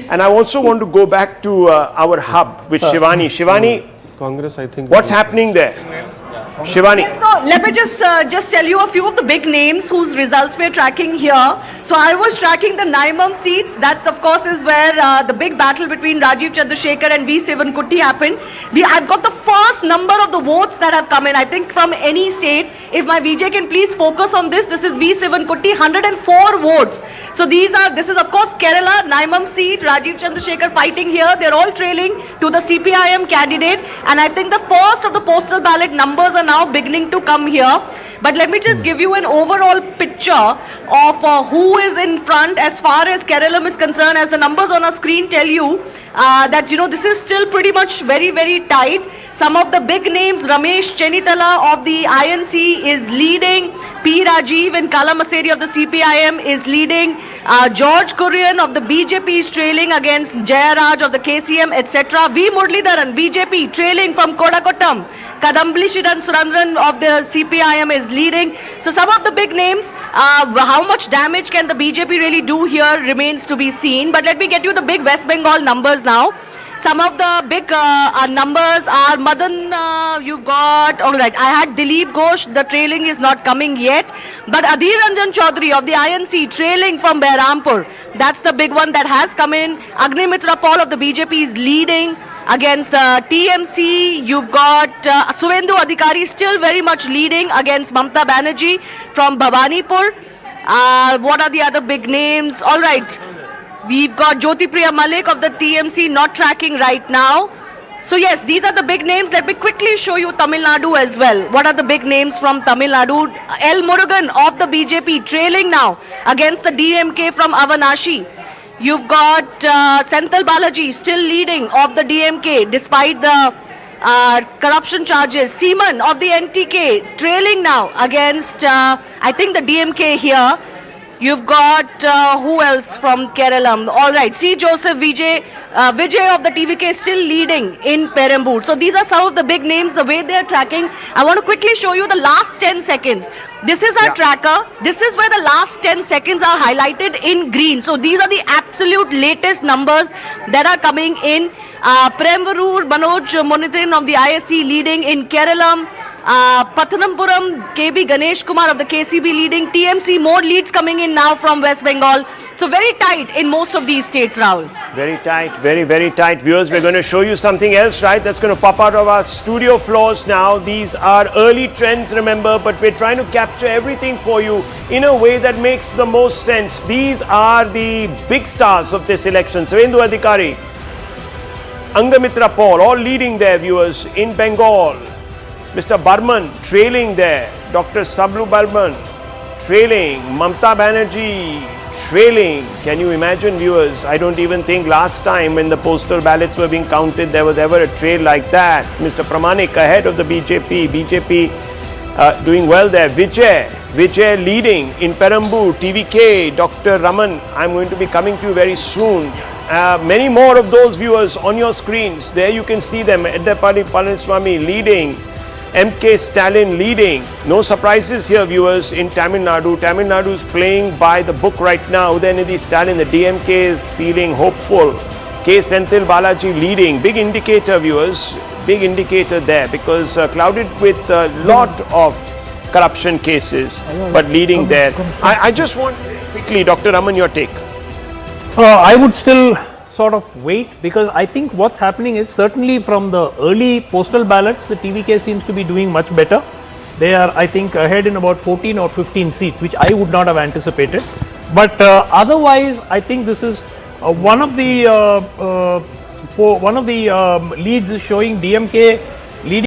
And I also want to go back to our hub with Shivani. Shivani, Congress, I think. what's happening there? Shivani. So let me just tell you a few of the big names whose results we're tracking here. So I was tracking the Naimam seats. That's of course is where the big battle between Rajiv Chandrasekhar and V. Sivankutty happened. I've got the first number of the votes that have come in. I think from any state. If my VJ can please focus on this. This is V. Sivankutty, 104 votes. So this is of course Kerala, Naimam seat, Rajiv Chandrasekhar fighting here. They're all trailing to the CPIM candidate. And I think the first of the postal ballot numbers are now beginning to come here. But let me just give you an overall picture of who is in front as far as Kerala is concerned. As the numbers on our screen tell you that, you know, this is still pretty much very, very tight. Some of the big names, Ramesh Chenitala of the INC is leading. P. Rajiv and Kala Maseri of the CPIM is leading. George Kurian of the BJP is trailing against Jayaraj of the KCM, etc. V. Muralidharan, BJP, trailing from Kodakottam. Kadambli Shiran Surandran of the CPIM is leading. So some of the big names, how much damage can the BJP really do here remains to be seen. But let me get you the big West Bengal numbers now. Some of the big numbers are Madan, you've got, all right, I had Dilip Ghosh, the trailing is not coming yet. But Adhir Ranjan Chaudhary of the INC trailing from Behrampur. That's the big one that has come in. Agnimitra Paul of the BJP is leading against the TMC. You've got Suvendu Adhikari still very much leading against Mamta Banerjee from Bhavanipur. What are the other big names? All right. We've got Jyoti Priya Malik of the TMC not tracking right now. So yes, these are the big names. Let me quickly show you Tamil Nadu as well. What are the big names from Tamil Nadu? L. Murugan of the BJP trailing now against the DMK from Avanashi. You've got Senthil Balaji still leading of the DMK despite the corruption charges. Seaman of the NTK trailing now against, I think, the DMK here. You've got who else from Kerala? All right, C. Joseph Vijay of the TVK still leading in Perambur. So these are some of the big names, the way they're tracking. I want to quickly show you the last 10 seconds. This is our tracker. This is where the last 10 seconds are highlighted in green. So these are the absolute latest numbers that are coming in. Perambur, Manoj Monithan of the ISC leading in Kerala. Pathanampuram, KB Ganesh Kumar of the KCB leading. TMC, more leads coming in now from West Bengal. So very tight in most of these states, Rahul. Very tight, very, very tight. Viewers, we're going to show you something else, right? That's going to pop out of our studio floors now. These are early trends, remember, but we're trying to capture everything for you in a way that makes the most sense. These are the big stars of this election. Suvendu Adhikari, Angamitra Paul, all leading there, viewers, in Bengal. Mr. Barman trailing there, Dr. Sablu Barman trailing, Mamta Banerjee trailing. Can you imagine, viewers? I don't even think last time when the postal ballots were being counted there was ever a trail like that. Mr. Pramanik ahead of the BJP, doing well there. Vijay leading in Perambur, TVK, Dr. Raman. I'm going to be coming to you very soon. Many more of those, viewers, on your screens. There you can see them. Eddapadi Palaniswamy leading. MK Stalin leading. No surprises here, viewers, in Tamil Nadu. Tamil Nadu is playing by the book right now. Udayanidhi Stalin, the DMK, is feeling hopeful. K. Senthil Balaji leading. Big indicator, viewers. Big indicator there because clouded with a lot of corruption cases, but leading there. I just want quickly, Dr. Raman, your take. I would still sort of wait because I think what's happening is certainly from the early postal ballots, the TVK seems to be doing much better. They are, I think, ahead in about 14 or 15 seats, which I would not have anticipated. But otherwise, I think this is one of the leads is showing DMK